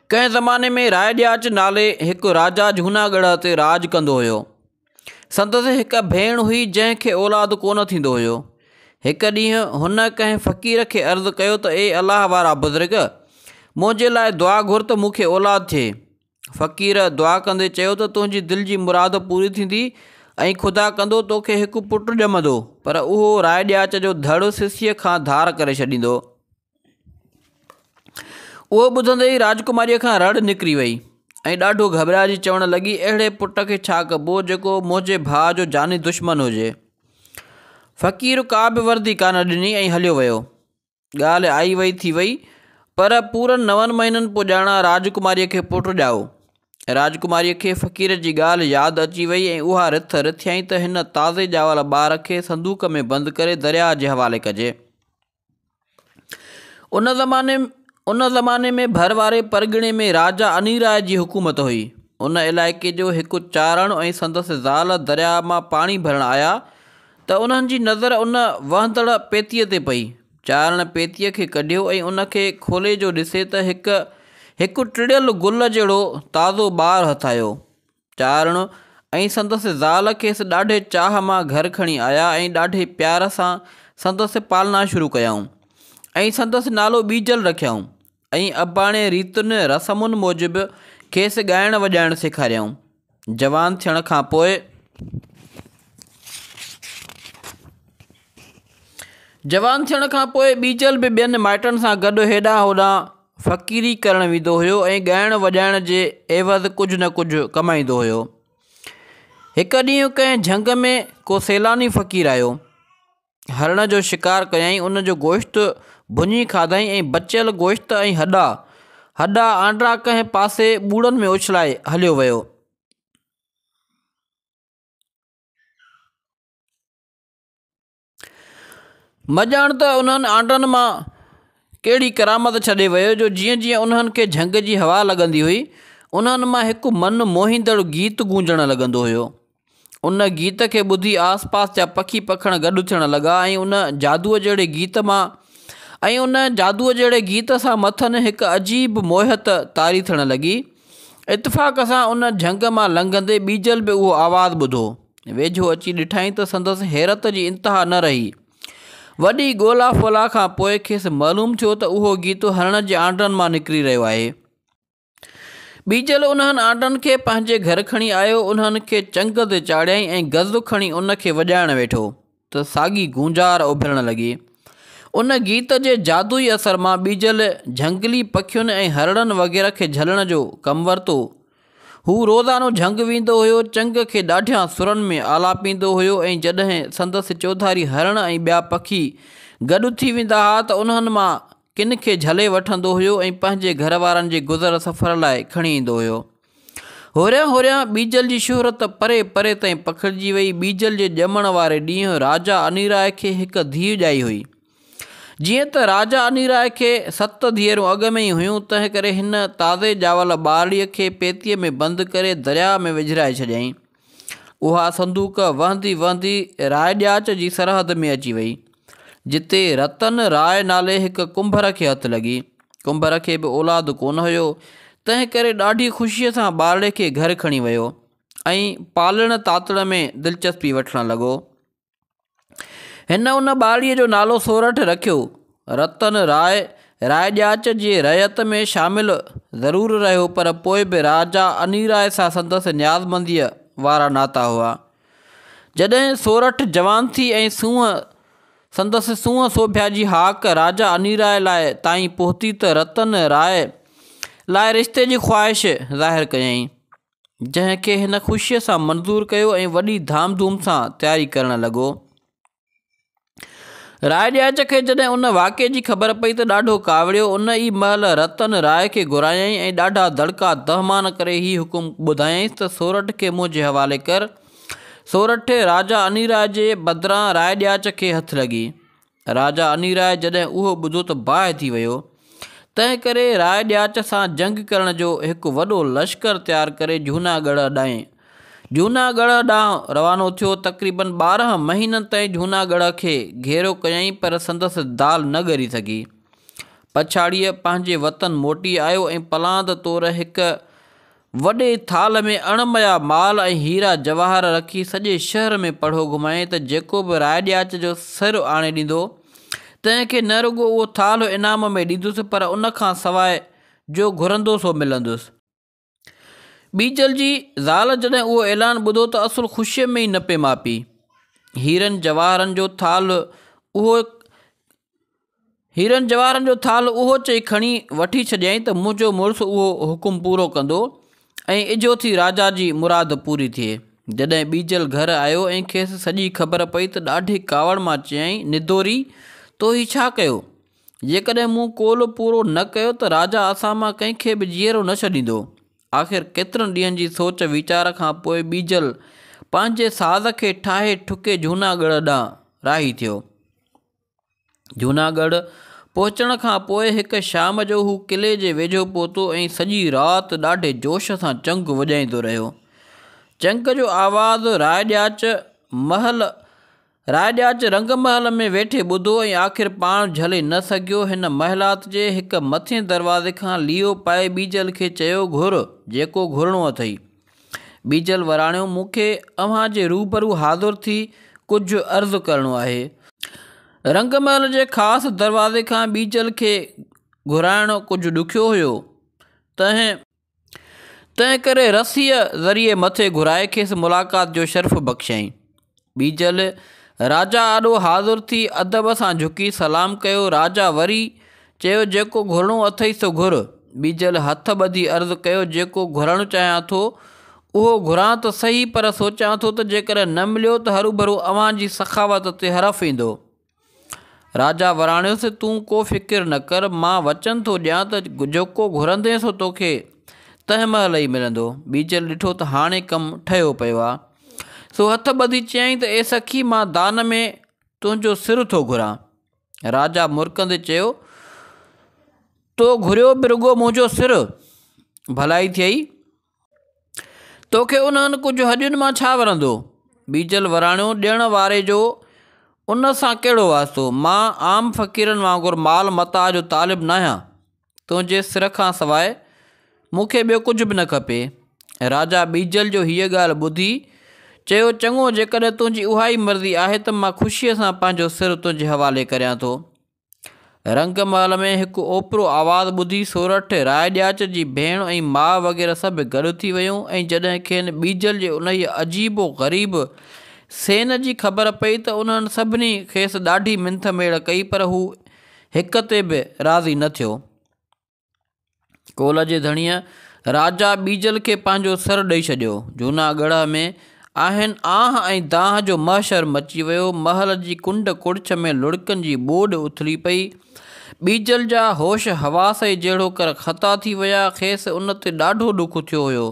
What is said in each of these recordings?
कंहिं ज़माने में राय ॾियाच नाले हिकु राजा जूनागढ़ ते राज कंदो हुयो। संदसि हिकु भेण हुई जंहिंखे औलाद कोन थींदो हुयो। हिकु ॾींहुं हुन कंहिं फ़क़ीर खे अर्ज़ु कयो त ए अलाह वारा बुज़ुर्ग, मुंहिंजे लाइ दुआ घुर त मूंखे औलाद थिए। फ़क़ीर दुआ कंदे चयो त तुंहिंजी दिलि जी मुराद पूरी थींदी ऐं ख़ुदा कंदो तोखे हिकु पुटु ॼमंदो, पर उहो राय ॾियाच जो धड़ सिसीअ खां धार करे छॾींदो। उहो ॿुधंदे ई राजकुमारीअ खां रड़ निकिरी वई ऐं ॾाढो घबराइजी चवणु लॻी, अहिड़े पुट खे छा कबो जेको मुंहिंजे भाउ जो जानी दुश्मन हुजे। फ़क़ीर का बि वर्दी कान ॾिनी ऐं हलियो वियो। ॻाल्हि आई वई थी वई, पर पूरनि 9 महीननि पोइ ॼाणा राजकुमारीअ खे पुटु ॼाओ। राजकुमारीअ खे फ़क़ीर जी ॻाल्हि यादि अची वई ऐं उहा रिथ रिथियाईं त हिन ताज़े ॼावल ॿार खे संदूक में बंदि करे दरिया जे हवाले कजे। उन ज़माने में भर वारे परगिणे में राजा अनीराय जी हुकूमत हुई। उन इलाइक़े जो हिकु चारण ऐं संदसि ज़ाल दरिया मां पाणी भरण आया त उन्हनि जी नज़र उन वहंदड़ पेतीअ ते पई। चारण पेतीअ खे कढियो ऐं उनखे खोले जो ॾिसे त हिकु टिड़ियल गुल जहिड़ो ताज़ो ॿारु हथु आयो। चारण ऐं संदसि ज़ाल खेसि ॾाढे चाह मां घर खणी आया ऐं ॾाढे प्यार सां संदसि पालना शुरू कयाऊं ऐं संदसि नालो बीजल रखियाऊं ऐं अबाणे रीतुनि रस्मुनि मूजिबि खेसि ॻाइणु वॼाइणु सेखारियाऊं। जवान थियण खां पोइ बीजल बि ॿियनि माइटनि सां गॾु हेॾां होॾां फ़क़ीरी करणु वेंदो हुयो ऐं ॻाइण वॼाइण जे एवज़ कुझु न कुझु कमाईंदो हुयो। हिकु ॾींहुं कंहिं झंग में को सैलानी फ़क़ीर आयो। हरण जो शिकार कयईं, उन जो गोश्त भुञी खाधईं ऐं बचियल गोश्त ऐं हॾा आंडा कंहिं पासे ॿूड़नि में उछलाए हलियो वियो। मॼाण त उन्हनि आंडनि मां कहिड़ी करामत छॾे वियो जो जीअं जीअं उन्हनि खे झंग जी हवा लॻंदी हुई, उन्हनि मां हिकु मन मोहींदड़ गीत गूंजणु लॻंदो हुयो। उन गीत खे ॿुधी आसपास जा पखी पखण गॾु थियणु लॻा ऐं उन जादूअ जहिड़े गीत सां मथनि हिकु अजीब मोहत तारी थियणु लॻी। इतफ़ाक़ सां उन झंग मां लंघंदे बीजल बि उहो आवाज़ु ॿुधो। वेझो अची ॾिठाई त संदसि हैरत जी इंतिहा न रही। वॾी ॻोल्हा फ़ोला खां पोइ खेसि मालूम थियो त उहो गीत हरण जे आंडनि मां निकिरी रहियो आहे। बीजल उन्हनि आंडनि खे पंहिंजे घर खणी आयो, उन्हनि खे चंग ते चाढ़ियईं ऐं गज़ खणी उन खे वॼाइणु वेठो त साॻी गूंजार उभिरणु लॻी। उन गीत जे जादुई असर मां बीजल झंगली पखियुनि ऐं हरणनि वग़ैरह खे झलण जो कमु वरितो। हू रोज़ानो झंग वेंदो हुयो, चंग खे ॾाढियां सुरनि में आलापींदो हुयो ऐं जॾहिं संदसि चौधारी हरण ऐं ॿिया पखी गॾु थी वेंदा हुआ त उन्हनि मां किन खे झले वठंदो हुयो ऐं पंहिंजे घर वारनि जे गुज़र सफ़र लाइ खणी ईंदो हुयो। होरियां होरियां बीजल जी शोहरत परे परे ताईं पखिड़िजी वई। बीजल जे ॼमण वारे ॾींहुं राजा अनीराय खे हिकु धीउ ॼाई हुई। जीअं त राजा अनीराय खे 7 धीअरूं अॻु में ई हुयूं, तंहिं करे हिन ताज़े ॼावल ॿारड़ीअ खे पेतीअ में बंदि करे दरिया में विझराए छॾियईं। उहा संदूक वहंदी वहंदी राय ॾियाच जी सरहद में अची वई, जिते रतन राय नाले हिकु कुंभर खे हथु लॻी। कुंभर खे बि औलाद कोन हुयो, तंहिं करे ॾाढी ख़ुशीअ सां ॿारड़े खे घर खणी वियो ऐं पालण तातण में दिलचस्पी वठणु लॻो। हिन उन ॿारड़ीअ जो नालो सोरठ रखियो। रतन राय ॾियाच जी रयत में शामिलु ज़रूरु रहियो, पर पोइ बि राजा अनीराय सां संदसि न्याज़मंदीअ वारा नाता हुआ। जॾहिं सोरठ जवान थी ऐं संदसि सूंहं सोभिया जी हाक राजा अनीराय लाइ ताईं पहुती त रतन राय लाइ रिश्ते जी ख़्वाहिश ज़ाहिर कयईं, जंहिंखे हिन ख़ुशीअ सां मंज़ूरु कयो ऐं वॾी धाम धूम सां तयारी करणु लॻो। राय ॾियाच खे जॾहिं उन वाक़े जी ख़बर पई त ॾाढो कावड़ियो। उन ई महिल रतन राय खे घुरायईं ऐं ॾाढा दड़का दहमान करे ही हुकुम ॿुधायईंसि त सोरठ खे मुंहिंजे हवाले कर। सोरठ राजा अनीराय जे बदिरां राय ॾियाच खे हथु लॻी। राजा अनीराय जॾहिं उहो ॿुधो त बाहि थी वियो, तंहिं करे राय ॾियाच सां जंग करण जो हिकु वॾो लश्कर तयारु करे जूनागढ़ ॾांहुं रवानो थियो। तक़रीबन 12 महीननि ताईं जूनागढ़ खे घेरो कयईं, पर संदसि दाल न ॻरी सघी। पछाड़ीअ पंहिंजे वतन मोटी आयो ऐं पलांद तौरु हिकु वॾे थाल में अणमया माल ऐं हीरा जवाहर रखी सॼे शहर में पढ़ो घुमाए त जेको बि राय ॾियाच जो सिर आणे ॾींदो तंहिंखे न रुॻो उहो थाल इनाम में ॾींदुसि पर उन खां सवाइ जो घुरंदो सो मिलंदुसि। बीजल जी ज़ाल जॾहिं उहो ऐलान ॿुधो त असुलु ख़ुशीअ में ई न पिए मापी। हीरनि जवाहरनि जो थाल उहो चई खणी वठी छॾियईं त मुंहिंजो मुड़ुसु उहो हुकुम पूरो कंदो ऐं इजो थी राजा जी मुराद पूरी थिए। जॾहिं बीजल घर आयो ऐं खेसि सॼी ख़बर पई त ॾाढी कावड़ मां चयईं, निदोरी तो ही छा कयो? जेकॾहिं मूं कोल पूरो न कयो त राजा असां मां कंहिंखे बि जीअरो न छॾींदो। आख़िर केतिरनि ॾींहंनि जी सोच वीचार खां पोइ बीजल पंहिंजे साज़ खे ठाहे ठुके जूनागढ़ ॾांहुं राही थियो। जूनागढ़ पहुचण खां पोइ हिकु शाम जो हू किले जे वेझो पहुतो ऐं सॼी राति ॾाढे जोश सां चंग वॼाईंदो रहियो। चंग जो आवाज़ु राय ॾियाच रंग महल में वेठे ॿुधो ऐं आख़िर पाण झले न सघियो। हिन महिलात जे हिकु मथे दरवाज़े खां लीओ पाए बीजल खे चयो, घुर जेको घुरणो अथई। बीजल वराणियो, मूंखे अव्हां जे रूबरू हाज़ुर थी कुझु अर्ज़ु करिणो आहे। रंगमहल जे ख़ासि दरवाज़े खां बीजल खे घुराइणु कुझु ॾुखियो हुयो। तंहिं करे रसीअ ज़रिए मथे घुराए खेसि मुलाक़ात जो शर्फ़ बख़्शियईं। बीजल राजा आॾो हाज़ुर थी अदब सां झुकी सलाम कयो। राजा वरी चयो, जेको घुरणो अथई सो घुर। बीजल हथ ॿधी अर्ज़ु कयो, जेको घुरणु चाहियां थो उहो घुरां त सही, पर सोचां थो त जेकर न मिलियो त हरूभरू अव्हां जी सखावत ते हरफ़ ईंदो। राजा वराणियोसि, तूं को फ़िकिर न कर, मां वचन थो ॾियां त जेको घुरंदे सो तोखे तंहिं महिल ई मिलंदो। बीजल ॾिठो त हाणे कमु ठहियो पियो आहे, सो हथ ॿधी चयईं त ए सखी, मां दान में तुंहिंजो सिर थो घुरां। राजा मुरकंदे चयो, तो घुरियो बि रुॻो मुंहिंजो सिर, भलाई थियई, तोखे उन्हनि कुझु हॾियुनि मां छा वरंदो? बीजल वराणियो, ॾियण वारे जो उन सां कहिड़ो वास्तो? मां आम फ़क़ीरनि वांगुरु माल मता जो तालिब न आहियां। तुंहिंजे सिर खां सवाइ मूंखे ॿियो कुझु बि न खपे। राजा बीजल जो हीअ ॻाल्हि ॿुधी चयो, चङो, जेकॾहिं तुंहिंजी उहा ई मर्ज़ी आहे त मां ख़ुशीअ सां पंहिंजो सिर तुंहिंजे हवाले करियां थो। रंगमहल में हिकु ओपिरो आवाज़ु ॿुधी सोरठ राय ॾियाच जी भेण ऐं माउ वग़ैरह सभु गॾु थी वियूं ऐं जॾहिं खेनि बीजल जे उन अजीबो ग़रीब सेन जी ख़बर पई त उन्हनि सभिनी खेसि ॾाढी मिंथ मेड़ कई, पर हू हिक ते बि राज़ी न थियो। कोल जे धणीअ राजा बीजल खे पंहिंजो सर ॾेई छॾियो। जूनागढ़ में आहिनि आह ऐं दाह जो महशर मची वियो। महल जी कुंड कुड़छ में लुड़कनि जी ॿोॾ उथली पई। बीजल जा होश हवास ई जहिड़ो कर ख़ता थी विया। खेसि उन ते ॾाढो ॾुख थियो हुयो,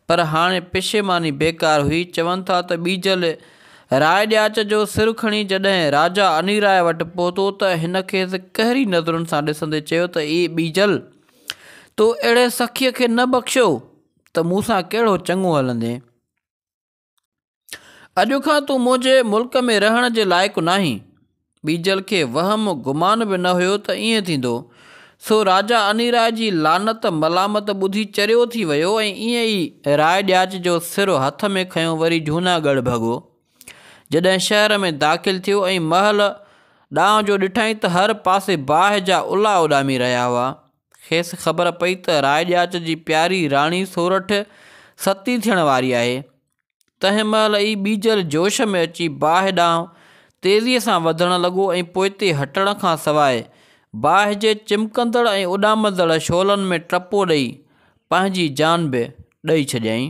पर हाणे पेशेमानी बेकार हुई। चवनि था त बीजल राय ॾियाच जो सिर खणी जॾहिं राजा अनिराय वटि पहुतो त हिन खेसि कहिड़ी नज़रुनि सां ॾिसंदे चयो त ए बीजल, तो अहिड़े सखीअ खे न बख़्शियो त मूंसां कहिड़ो चङो हलंदे। अॼु खां तूं मुंहिंजे मुल्क में रहण जे लाइक़ु नाहीं। बीजल खे वहम गुमान बि न हुयो त ईअं थींदो, सो राजा अनिराय जी लानत मलामत ॿुधी चरियो थी वियो ऐं ईअं ई राय ॾियाच जो सिर हथ में खयों वरी जूनागढ़ भॻो। जॾहिं शहर में दाख़िल थियो ऐं महल ॾांहुं जो ॾिठईं त हर पासे बाहि जा उला उॾामी रहिया हुआ। खेसि ख़बर पई त राय ॾियाच जी प्यारी राणी सोरठ सती थियण वारी आहे। तंहिं महिल ई बीजल जोश में अची बाहि ॾांहुं तेज़ीअ सां वधणु लॻो ऐं पोइते हटण खां सवाइ बाहि जे चिमकंदड़ ऐं उॾामंदड़ शोलनि में टपो ॾेई पंहिंजी जान बि ॾेई छॾियईं।